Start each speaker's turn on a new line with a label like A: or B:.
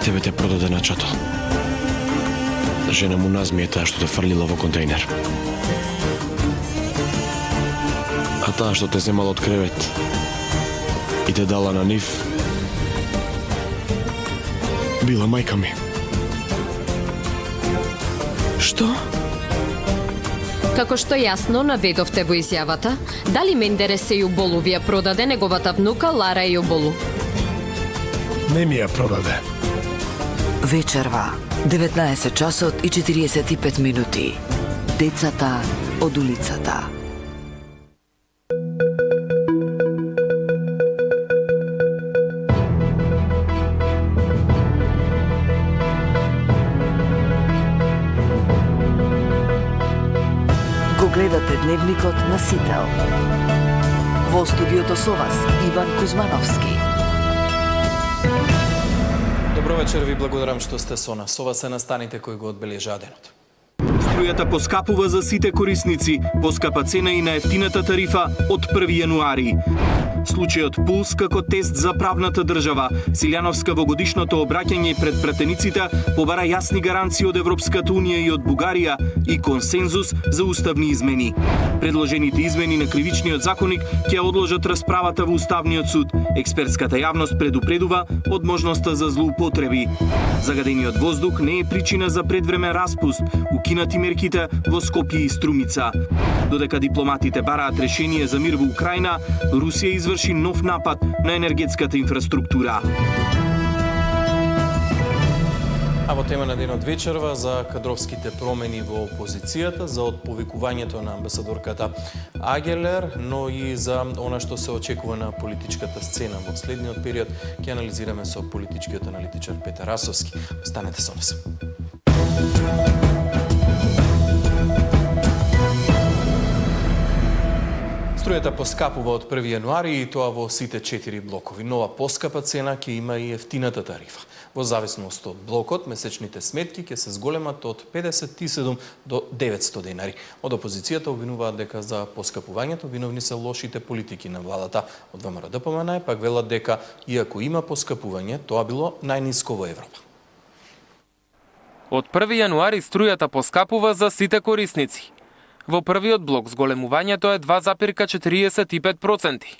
A: тебе те продаде на чато. Жена му Назми е таа што те фрлила во контейнер. А таа што те земала од кревет и те дала на нив, била мајка ми.
B: Што?
C: Како што јасно наведовте во изјавата, дали Мендерес Ејуболу ви ја продаде неговата внука Лара Ејуболу?
D: Не ми ја продаде.
B: Вечерва, 19 часот и 45 минути. Децата од улицата. Го гледате дневникот на Сител. Во студиото со вас Иван Кузмановски.
E: Добро вечер, ви благодарам што сте со нас. Ова се настаните кои го одбележаа денот.
F: Струјата поскапува за сите корисници, поскапа цена и на ефтината тарифа од 1 јануари. Случајот Пулс како тест за правната држава. Силјановска во годишното обраќање пред пратениците побара јасни гаранции од Европската унија и од Бугарија и консензус за уставни измени. Предложените измени на кривичниот законник ќе одложат расправата во Уставниот суд. Експертската јавност предупредува од можноста за злоупотреби. Загадениот воздух не е причина за предвремен распуст, укинати мерките во Скопје и Струмица. Додека дипломатите бараат решение за мир во Украина, Русија изврши нов напад на енергетската инфраструктура.
E: А во тема на денот вечерва за кадровските промени во опозицијата, за отповикувањето на амбасадорката Агелер, но и за она што се очекува на политичката сцена во следниот период, ќе анализираме со политичкиот аналитичар Петар Расовски. Останете со нас. Струјата поскапува од 1 јануари и тоа во сите 4 блокови. Нова поскапа цена ќе има и ефтината тарифа. Во зависност од блокот, месечните сметки ќе се зголемат од 57 до 900 денари. Од опозицијата обвинуваат дека за поскапувањето виновни се лошите политики на владата. Од ВМРО ДПМН пак велат дека иако има поскапување, тоа било најниско во Европа.
G: Од 1 јануари струјата поскапува за сите корисници. Во првиот блок зголемувањето е 2,45%,